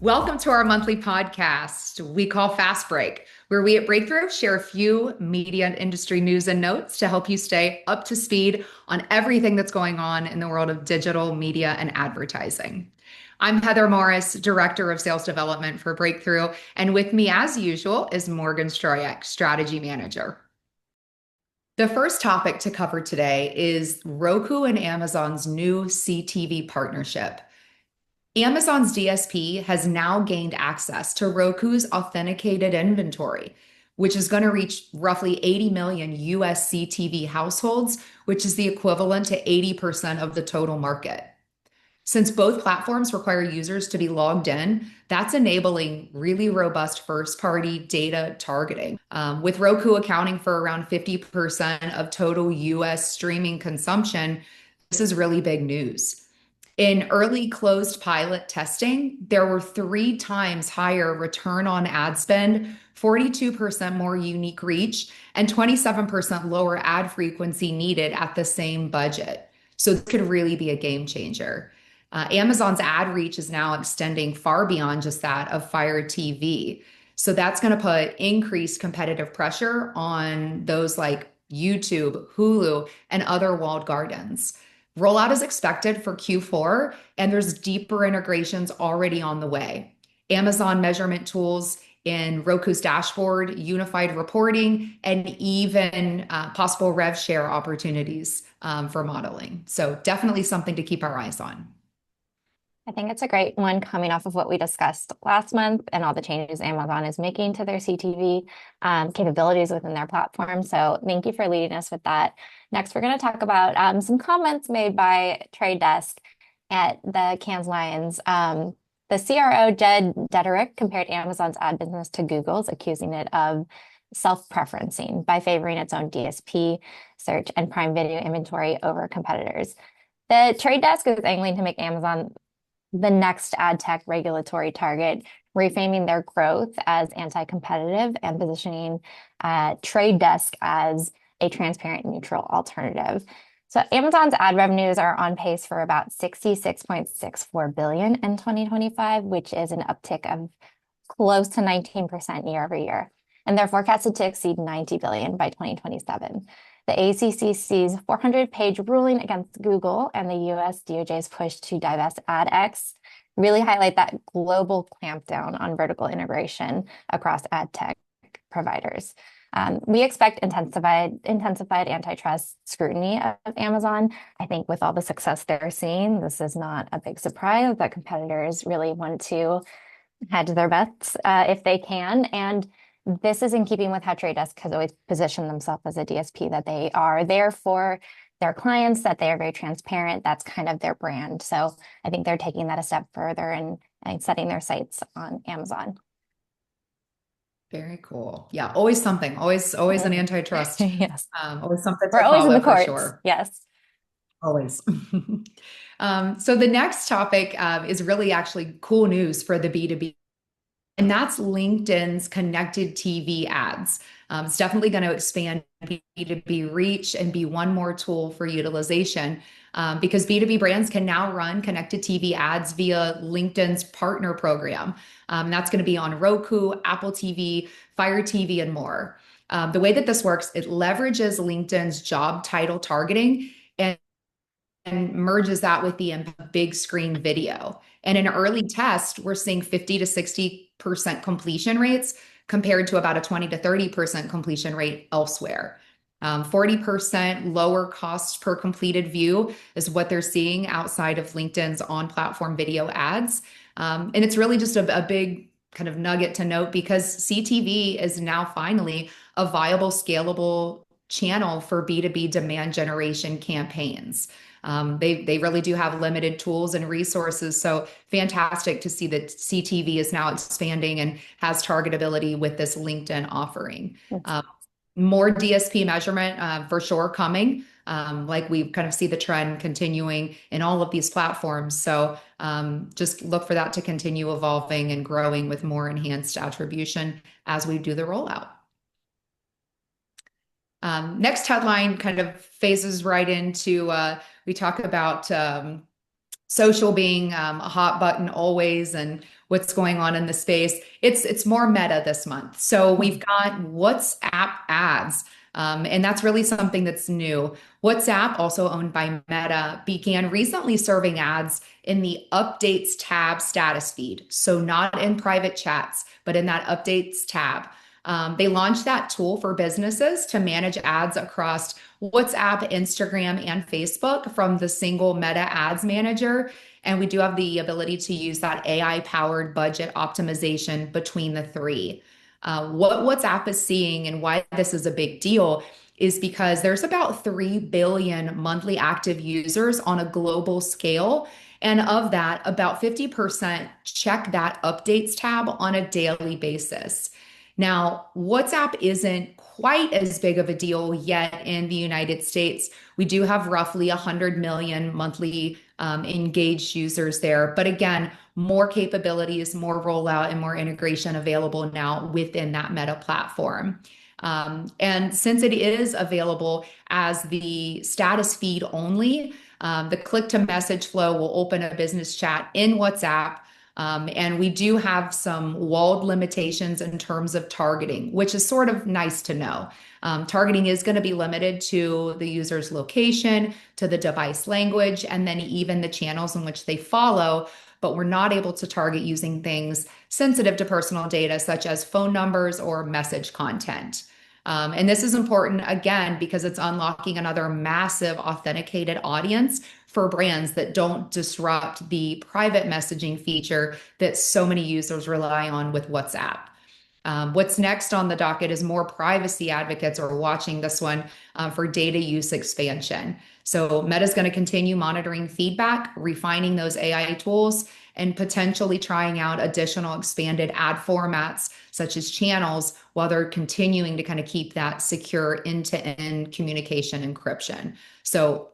Welcome to our monthly podcast we call Fast Break, where we at Breakthrough share a few media and industry news and notes to help you stay up to speed on everything that's going on in the world of digital media and advertising. I'm Heather Morris, Director of Sales Development for Breakthrough, and with me, as usual, is Morgan Stroyeck, Strategy Manager. The first topic to cover today is Roku and Amazon's new CTV partnership. Amazon's DSP has now gained access to Roku's authenticated inventory, which is going to reach roughly 80 million US CTV households, which is the equivalent to 80% of the total market. Since both platforms require users to be logged in, that's enabling really robust first-party data targeting. With Roku accounting for around 50% of total US streaming consumption, this is really big news. In early closed pilot testing, there were 3 times higher return on ad spend, 42% more unique reach, and 27% lower ad frequency needed at the same budget. So this could really be a game changer. Amazon's ad reach is now extending far beyond just that of Fire TV. So that's going to put increased competitive pressure on those like YouTube, Hulu, and other walled gardens. Rollout is expected for Q4, and there's deeper integrations already on the way. Amazon measurement tools in Roku's dashboard, unified reporting, and even possible rev share opportunities for modeling. So definitely something to keep our eyes on. I think it's a great one coming off of what we discussed last month and all the changes Amazon is making to their CTV capabilities within their platform. So thank you for leading us with that. Next, we're going to talk about some comments made by Trade Desk at the Cannes Lions. The CRO, Jed Dederick, compared Amazon's ad business to Google's, accusing it of self-preferencing by favoring its own DSP, search, and Prime Video inventory over competitors. The Trade Desk is angling to make Amazon the next ad tech regulatory target, reframing their growth as anti-competitive and positioning Trade Desk as a transparent, neutral alternative. So Amazon's ad revenues are on pace for about $66.64 billion in 2025, which is an uptick of close to 19% year over year. And they're forecasted to exceed $90 billion by 2027. The ACCC's 400-page ruling against Google and the US DOJ's push to divest AdX really highlight that global clampdown on vertical integration across ad tech providers. We expect intensified antitrust scrutiny of Amazon. I think with all the success they're seeing, this is not a big surprise that competitors really want to hedge their bets if they can. And this is in keeping with how Trade Desk has always positioned themselves as a DSP, that they are there for their clients, that they are very transparent. That's kind of their brand. So I think they're taking that a step further and setting their sights on Amazon. Very cool. Yeah, always something. Always an antitrust. Yes. Always something to We're always in follow the for courts. sure. Yes. Always. So the next topic is really actually cool news for the B2B. And that's LinkedIn's connected TV ads. It's definitely going to expand B2B reach and be one more tool for utilization because B2B brands can now run connected TV ads via LinkedIn's partner program. That's going to be on Roku, Apple TV, Fire TV, and more. The way that this works, it leverages LinkedIn's job title targeting and merges that with the big screen video. And in early test, we're seeing 50 to 60% completion rates compared to about a 20 to 30% completion rate elsewhere. 40% lower cost per completed view is what they're seeing outside of LinkedIn's on-platform video ads. And it's really just a big kind of nugget to note because CTV is now finally a viable, scalable channel for B2B demand generation campaigns. They really do have limited tools and resources. So fantastic to see that CTV is now expanding and has targetability with this LinkedIn offering. More DSP measurement for sure coming. Like we kind of see the trend continuing in all of these platforms. So just look for that to continue evolving and growing with more enhanced attribution as we do the rollout. Next headline kind of phases right into, we talk about social being a hot button always, and what's going on in the space. It's more meta this month. So we've got WhatsApp ads. And that's really something that's new. WhatsApp, also owned by Meta, began recently serving ads in the updates tab status feed. So not in private chats, but in that updates tab. They launched that tool for businesses to manage ads across WhatsApp, Instagram, and Facebook from the single Meta Ads Manager. And we do have the ability to use that AI powered budget optimization between the three. What WhatsApp is seeing and why this is a big deal is because there's about 3 billion monthly active users on a global scale. And of that, about 50% check that updates tab on a daily basis. Now, WhatsApp isn't quite as big of a deal yet in the United States. We do have roughly 100 million monthly engaged users there. But again, more capabilities, more rollout, and more integration available now within that Meta platform. And since it is available as the status feed only, the click to message flow will open a business chat in WhatsApp. And we do have some walled limitations in terms of targeting, which is sort of nice to know. Targeting is going to be limited to the user's location, to the device language, and then even the channels in which they follow. But we're not able to target using things sensitive to personal data, such as phone numbers or message content. And this is important, again, because it's unlocking another massive authenticated audience for brands that don't disrupt the private messaging feature that so many users rely on with WhatsApp. What's next on the docket is more privacy advocates are watching this one for data use expansion. So Meta's going to continue monitoring feedback, refining those AI tools, and potentially trying out additional expanded ad formats such as channels while they're continuing to kind of keep that secure end-to-end communication encryption. So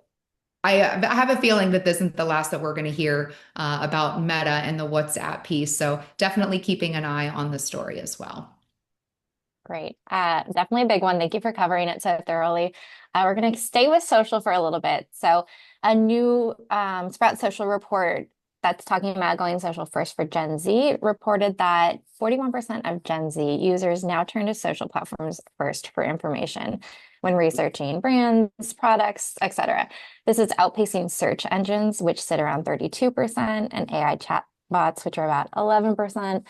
I have a feeling that this isn't the last that we're going to hear about Meta and the WhatsApp piece. So definitely keeping an eye on the story as well. Great. Definitely a big one. Thank you for covering it so thoroughly. We're going to stay with social for a little bit. So a new Sprout Social report that's talking about going social first for Gen Z reported that 41% of Gen Z users now turn to social platforms first for information when researching brands, products, etc. This is outpacing search engines, which sit around 32%, and AI chatbots, which are about 11%.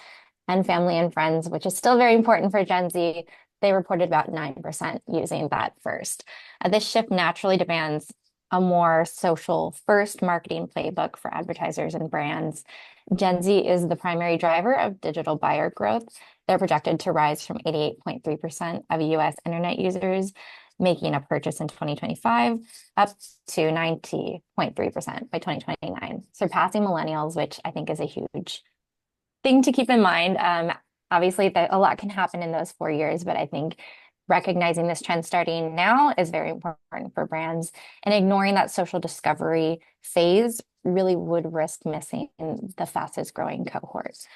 And family and friends, which is still very important for Gen Z. They reported about 9% using that first. This shift naturally demands a more social first marketing playbook for advertisers and brands. Gen Z is the primary driver of digital buyer growth. They're projected to rise from 88.3% of US internet users making a purchase in 2025 up to 90.3% by 2029, surpassing millennials, which I think is a huge thing to keep in mind. Obviously, a lot can happen in those 4 years, but I think recognizing this trend starting now is very important for brands, and ignoring that social discovery phase really would risk missing the fastest growing cohorts.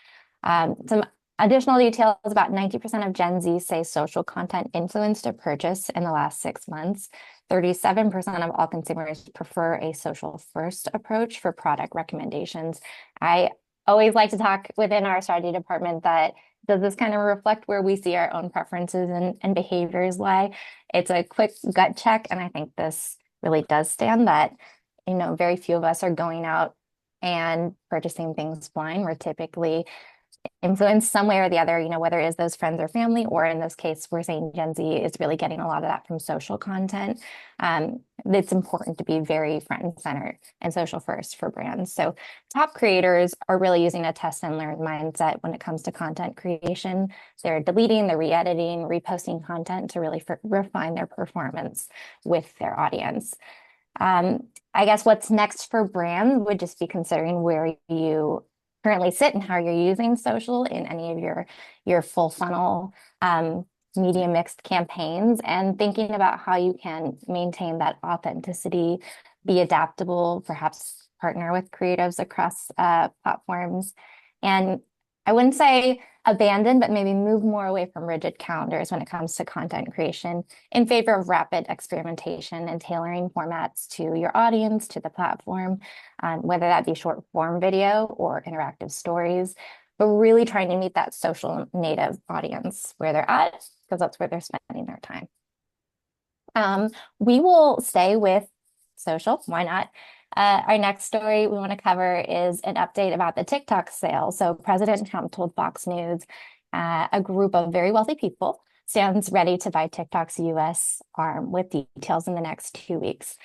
Some additional details: about 90% of Gen Z say social content influenced a purchase in the last 6 months. 37% of all consumers prefer a social first approach for product recommendations. I always like to talk within our strategy department that does this kind of reflect where we see our own preferences and behaviors lie? It's a quick gut check, and I think this really does stand that, very few of us are going out and purchasing things blind. We're typically influenced some way or the other, whether it is those friends or family, or in this case, we're saying Gen Z is really getting a lot of that from social content. It's important to be very front-centered and social first for brands. So top creators are really using a test and learn mindset when it comes to content creation. They're deleting, they're re-editing, reposting content to really refine their performance with their audience. I guess what's next for brands would just be considering where you currently sit and how you're using social in any of your full funnel media mixed campaigns, and thinking about how you can maintain that authenticity, be adaptable, perhaps partner with creatives across platforms. And I wouldn't say abandon, but maybe move more away from rigid calendars when it comes to content creation in favor of rapid experimentation and tailoring formats to your audience, to the platform, whether that be short form video or interactive stories, but really trying to meet that social native audience where they're at, because that's where they're spending their time. We will stay with social. Why not? Our next story we want to cover is an update about the TikTok sale. So President Trump told Fox News a group of very wealthy people stands ready to buy TikTok's US arm with details in the next 2 weeks.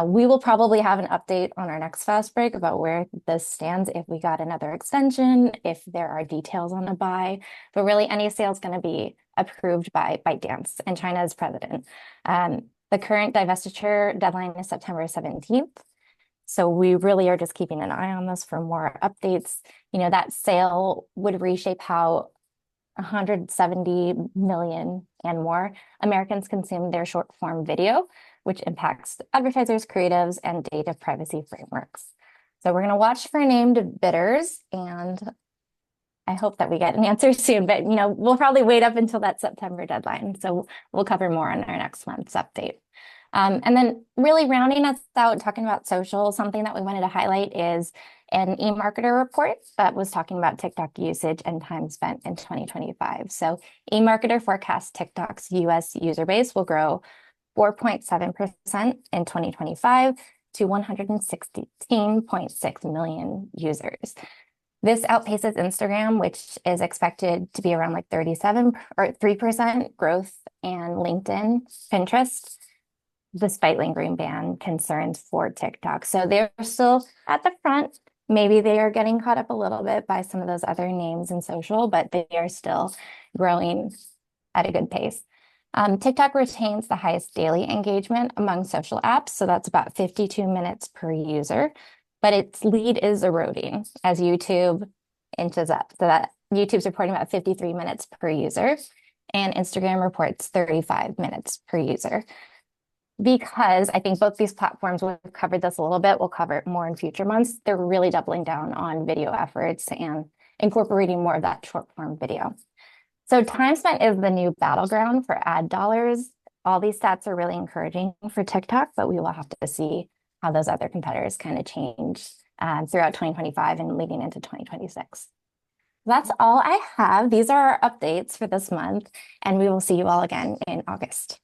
We will probably have an update on our next fast break about where this stands, if we got another extension, if there are details on a buy, but really any sale is going to be approved by ByteDance and China's president. The current divestiture deadline is September 17th. So we really are just keeping an eye on this for more updates. You know, that sale would reshape how 170 million and more Americans consume their short form video, which impacts advertisers, creatives, and data privacy frameworks. So we're going to watch for named bidders, and I hope that we get an answer soon, but you know, we'll probably wait up until that September deadline. So we'll cover more on our next month's update. And then really rounding us out, talking about social, something that we wanted to highlight is an eMarketer report that was talking about TikTok usage and time spent in 2025. So eMarketer forecasts TikTok's US user base will grow 4.7% in 2025 to 116.6 million users. This outpaces Instagram, which is expected to be around like 37 or 3% growth, and LinkedIn, Pinterest, despite lingering ban concerns for TikTok. So they're still at the front. Maybe they are getting caught up a little bit by some of those other names in social, but they are still growing at a good pace. TikTok retains the highest daily engagement among social apps. So that's about 52 minutes per user, but its lead is eroding as YouTube inches up. So that YouTube's reporting about 53 minutes per user, and Instagram reports 35 minutes per user. Because I think both these platforms, we've covered this a little bit, we'll cover it more in future months, they're really doubling down on video efforts and incorporating more of that short form video. So time spent is the new battleground for ad dollars. All these stats are really encouraging for TikTok, but we will have to see how those other competitors kind of change throughout 2025 and leading into 2026. That's all I have. These are our updates for this month, and we will see you all again in August.